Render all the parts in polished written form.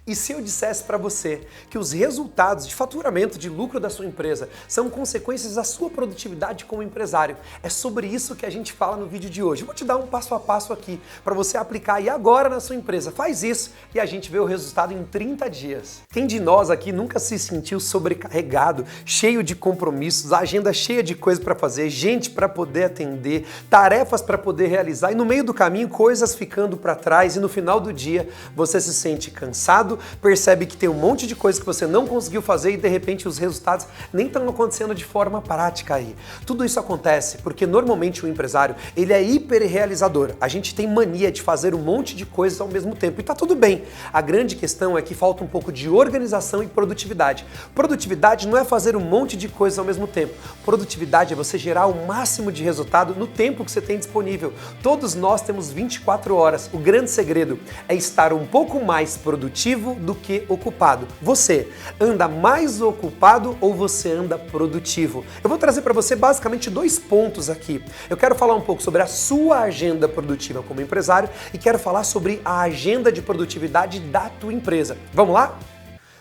E se eu dissesse para você que os resultados de faturamento, de lucro da sua empresa são consequências da sua produtividade como empresário? É sobre isso que a gente fala no vídeo de hoje. Eu vou te dar um passo a passo aqui para você aplicar aí agora na sua empresa. Faz isso e a gente vê o resultado em 30 dias. Quem de nós aqui nunca se sentiu sobrecarregado, cheio de compromissos, a agenda cheia de coisas para fazer, gente para poder atender, tarefas para poder realizar e no meio do caminho coisas ficando para trás e no final do dia você se sente cansado, percebe que tem um monte de coisa que você não conseguiu fazer e de repente os resultados nem estão acontecendo de forma prática aí. Tudo isso acontece porque normalmente o empresário, ele é hiperrealizador. A gente tem mania de fazer um monte de coisas ao mesmo tempo e tá tudo bem. A grande questão é que falta um pouco de organização e produtividade. Produtividade não é fazer um monte de coisas ao mesmo tempo. Produtividade é você gerar o máximo de resultado no tempo que você tem disponível. Todos nós temos 24 horas. O grande segredo é estar um pouco mais produtivo do que ocupado. Você anda mais ocupado ou você anda produtivo? Eu vou trazer para você basicamente 2 pontos aqui. Eu quero falar um pouco sobre a sua agenda produtiva como empresário e quero falar sobre a agenda de produtividade da tua empresa. Vamos lá?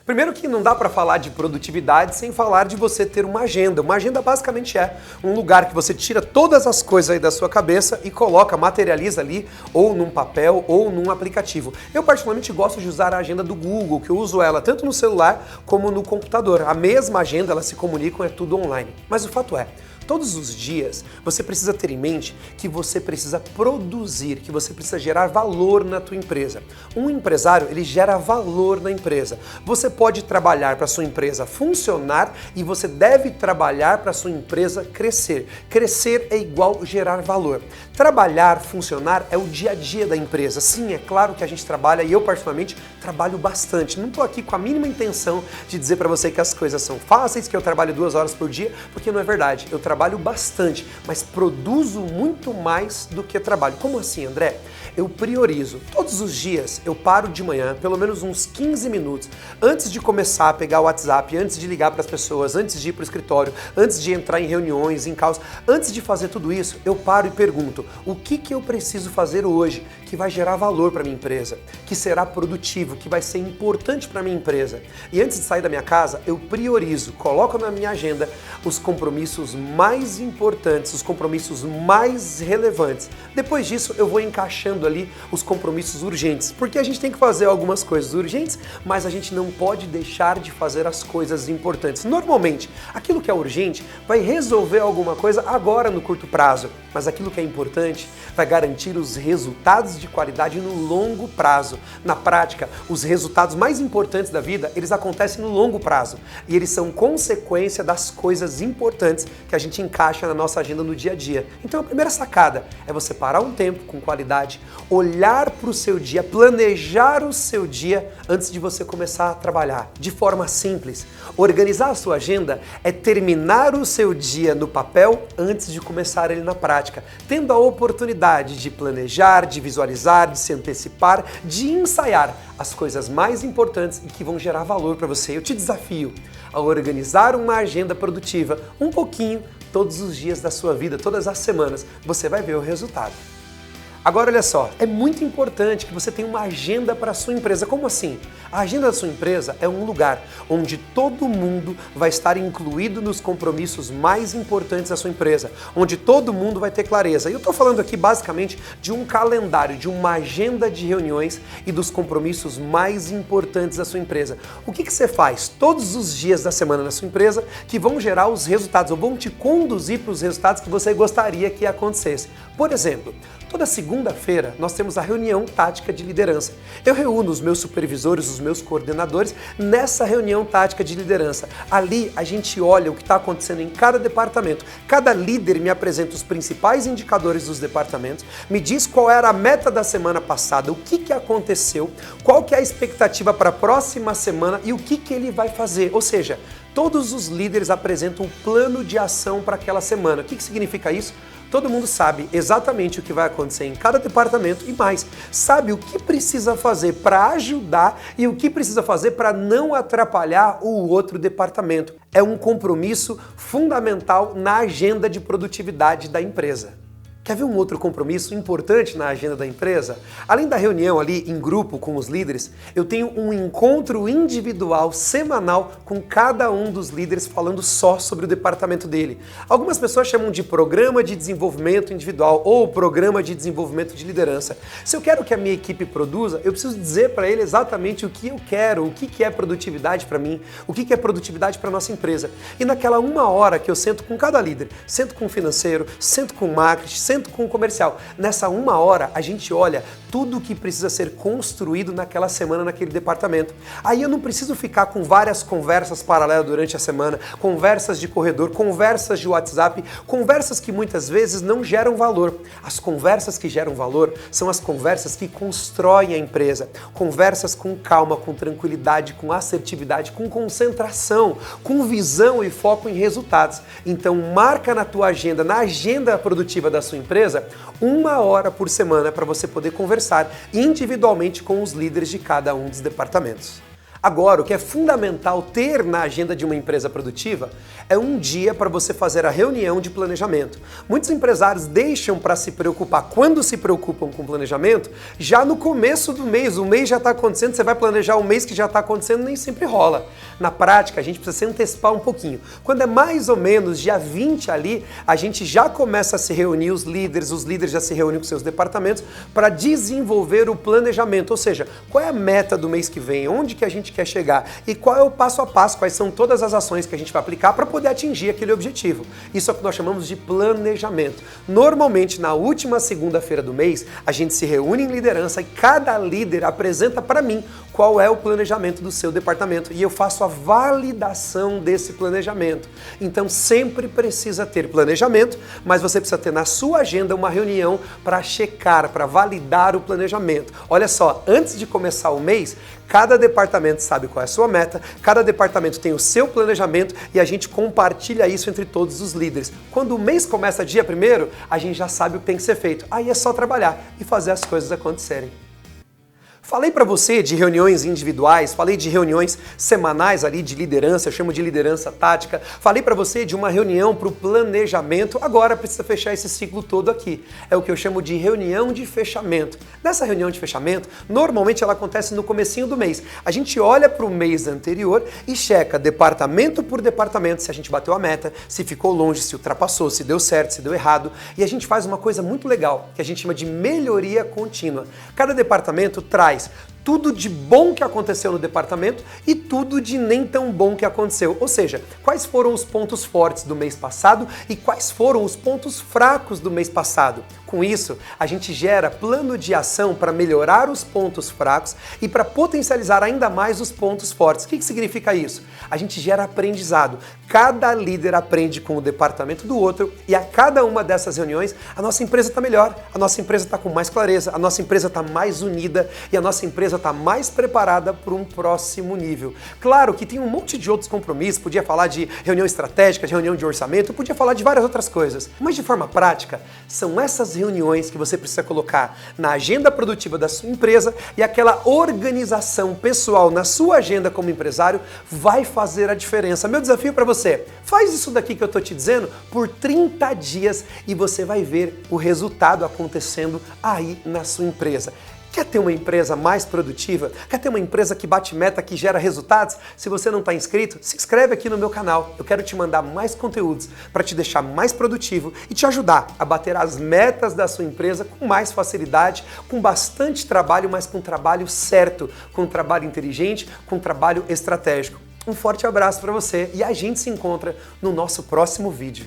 Primeiro que não dá para falar de produtividade sem falar de você ter uma agenda. Uma agenda basicamente é um lugar que você tira todas as coisas aí da sua cabeça e coloca, materializa ali, ou num papel ou num aplicativo. Eu particularmente gosto de usar a agenda do Google, que eu uso ela tanto no celular como no computador. A mesma agenda, elas se comunicam, é tudo online. Mas o fato é, todos os dias você precisa ter em mente que você precisa produzir, que você precisa gerar valor na tua empresa. Um empresário, ele gera valor na empresa. Você pode trabalhar para a sua empresa funcionar e você deve trabalhar para a sua empresa crescer. Crescer é igual gerar valor. Trabalhar, funcionar é o dia a dia da empresa. Sim, é claro que a gente trabalha e eu particularmente trabalho bastante. Não estou aqui com a mínima intenção de dizer para você que as coisas são fáceis, que eu trabalho 2 horas por dia, porque não é verdade. Eu trabalho bastante, mas produzo muito mais do que trabalho. Como assim, André? Eu priorizo. Todos os dias eu paro de manhã, pelo menos uns 15 minutos, antes de começar a pegar o WhatsApp, antes de ligar para as pessoas, antes de ir para o escritório, antes de entrar em reuniões, em caos, antes de fazer tudo isso, eu paro e pergunto, o que eu preciso fazer hoje que vai gerar valor para minha empresa, que será produtivo, que vai ser importante para minha empresa. E antes de sair da minha casa, eu priorizo, coloco na minha agenda os compromissos mais importantes, os compromissos mais relevantes. Depois disso, eu vou encaixando ali os compromissos urgentes, porque a gente tem que fazer algumas coisas urgentes, mas a gente não pode deixar de fazer as coisas importantes. Normalmente, aquilo que é urgente vai resolver alguma coisa agora no curto prazo, mas aquilo que é importante vai garantir os resultados de qualidade no longo prazo. Na prática, os resultados mais importantes da vida, eles acontecem no longo prazo e eles são consequência das coisas importantes que a gente encaixa na nossa agenda no dia a dia. Então a primeira sacada é você parar um tempo com qualidade, olhar para o seu dia, planejar o seu dia antes de você começar a trabalhar. De forma simples, organizar a sua agenda é terminar o seu dia no papel antes de começar ele na prática, tendo a oportunidade de planejar, de visualizar, de se antecipar, de ensaiar as coisas mais importantes e que vão gerar valor para você. Eu te desafio a organizar uma agenda produtiva um pouquinho todos os dias da sua vida, todas as semanas. Você vai ver o resultado. Agora olha só, é muito importante que você tenha uma agenda para a sua empresa. Como assim? A agenda da sua empresa é um lugar onde todo mundo vai estar incluído nos compromissos mais importantes da sua empresa, onde todo mundo vai ter clareza. E eu estou falando aqui basicamente de um calendário, de uma agenda de reuniões e dos compromissos mais importantes da sua empresa. O que você faz todos os dias da semana na sua empresa que vão gerar os resultados ou vão te conduzir para os resultados que você gostaria que acontecesse? Por exemplo, toda segunda-feira nós temos a reunião tática de liderança. Eu reúno os meus supervisores, os meus coordenadores nessa reunião tática de liderança. Ali a gente olha o que está acontecendo em cada departamento. Cada líder me apresenta os principais indicadores dos departamentos, me diz qual era a meta da semana passada, o que aconteceu, qual que é a expectativa para a próxima semana e o que ele vai fazer. Ou seja, todos os líderes apresentam um plano de ação para aquela semana. O que significa isso? Todo mundo sabe exatamente o que vai acontecer em cada departamento e mais, sabe o que precisa fazer para ajudar e o que precisa fazer para não atrapalhar o outro departamento. É um compromisso fundamental na agenda de produtividade da empresa. Quer ver um outro compromisso importante na agenda da empresa? Além da reunião ali em grupo com os líderes, eu tenho um encontro individual semanal com cada um dos líderes falando só sobre o departamento dele. Algumas pessoas chamam de programa de desenvolvimento individual ou programa de desenvolvimento de liderança. Se eu quero que a minha equipe produza, eu preciso dizer para ele exatamente o que eu quero, o que é produtividade para mim, o que é produtividade para a nossa empresa. E naquela 1 hora que eu sento com cada líder, sento com o financeiro, sento com o marketing, sento com o comercial. Nessa 1 hora, a gente olha tudo o que precisa ser construído naquela semana naquele departamento. Aí eu não preciso ficar com várias conversas paralelas durante a semana, conversas de corredor, conversas de WhatsApp, conversas que muitas vezes não geram valor. As conversas que geram valor são as conversas que constroem a empresa. Conversas com calma, com tranquilidade, com assertividade, com concentração, com visão e foco em resultados. Então marca na tua agenda, na agenda produtiva da sua empresa, 1 hora por semana para você poder conversar individualmente com os líderes de cada um dos departamentos. Agora, o que é fundamental ter na agenda de uma empresa produtiva é um dia para você fazer a reunião de planejamento. Muitos empresários deixam para se preocupar, quando se preocupam com planejamento, já no começo do mês. O mês já está acontecendo, você vai planejar o mês que já está acontecendo, nem sempre rola. Na prática, a gente precisa se antecipar um pouquinho. Quando é mais ou menos dia 20 ali, a gente já começa a se reunir, os líderes já se reúnem com seus departamentos para desenvolver o planejamento. Ou seja, qual é a meta do mês que vem, onde que a gente quer chegar e qual é o passo a passo, quais são todas as ações que a gente vai aplicar para poder atingir aquele objetivo. Isso é o que nós chamamos de planejamento. Normalmente, na última segunda-feira do mês, a gente se reúne em liderança e cada líder apresenta para mim qual é o planejamento do seu departamento e eu faço a validação desse planejamento. Então, sempre precisa ter planejamento, mas você precisa ter na sua agenda uma reunião para checar, para validar o planejamento. Olha só, antes de começar o mês, cada departamento sabe qual é a sua meta, cada departamento tem o seu planejamento e a gente compartilha isso entre todos os líderes. Quando o mês começa dia 1º, a gente já sabe o que tem que ser feito. Aí é só trabalhar e fazer as coisas acontecerem. Falei para você de reuniões individuais, falei de reuniões semanais ali de liderança, eu chamo de liderança tática. Falei para você de uma reunião para o planejamento, agora precisa fechar esse ciclo todo aqui. É o que eu chamo de reunião de fechamento. Nessa reunião de fechamento, normalmente ela acontece no comecinho do mês. A gente olha para o mês anterior e checa departamento por departamento se a gente bateu a meta, se ficou longe, se ultrapassou, se deu certo, se deu errado. E a gente faz uma coisa muito legal, que a gente chama de melhoria contínua. Cada departamento traz tudo de bom que aconteceu no departamento e tudo de nem tão bom que aconteceu. Ou seja, quais foram os pontos fortes do mês passado e quais foram os pontos fracos do mês passado. Com isso, a gente gera plano de ação para melhorar os pontos fracos e para potencializar ainda mais os pontos fortes. O que significa isso? A gente gera aprendizado. Cada líder aprende com o departamento do outro e a cada uma dessas reuniões a nossa empresa está melhor, a nossa empresa está com mais clareza, a nossa empresa está mais unida e a nossa empresa está mais preparada para um próximo nível. Claro que tem um monte de outros compromissos, podia falar de reunião estratégica, de reunião de orçamento, podia falar de várias outras coisas, mas de forma prática, são essas reuniões que você precisa colocar na agenda produtiva da sua empresa e aquela organização pessoal na sua agenda como empresário vai fazer a diferença. Meu desafio para você, faz isso daqui que eu estou te dizendo por 30 dias e você vai ver o resultado acontecendo aí na sua empresa. Quer ter uma empresa mais produtiva? Quer ter uma empresa que bate meta, que gera resultados? Se você não está inscrito, se inscreve aqui no meu canal. Eu quero te mandar mais conteúdos para te deixar mais produtivo e te ajudar a bater as metas da sua empresa com mais facilidade, com bastante trabalho, mas com trabalho certo, com trabalho inteligente, com trabalho estratégico. Um forte abraço para você e a gente se encontra no nosso próximo vídeo.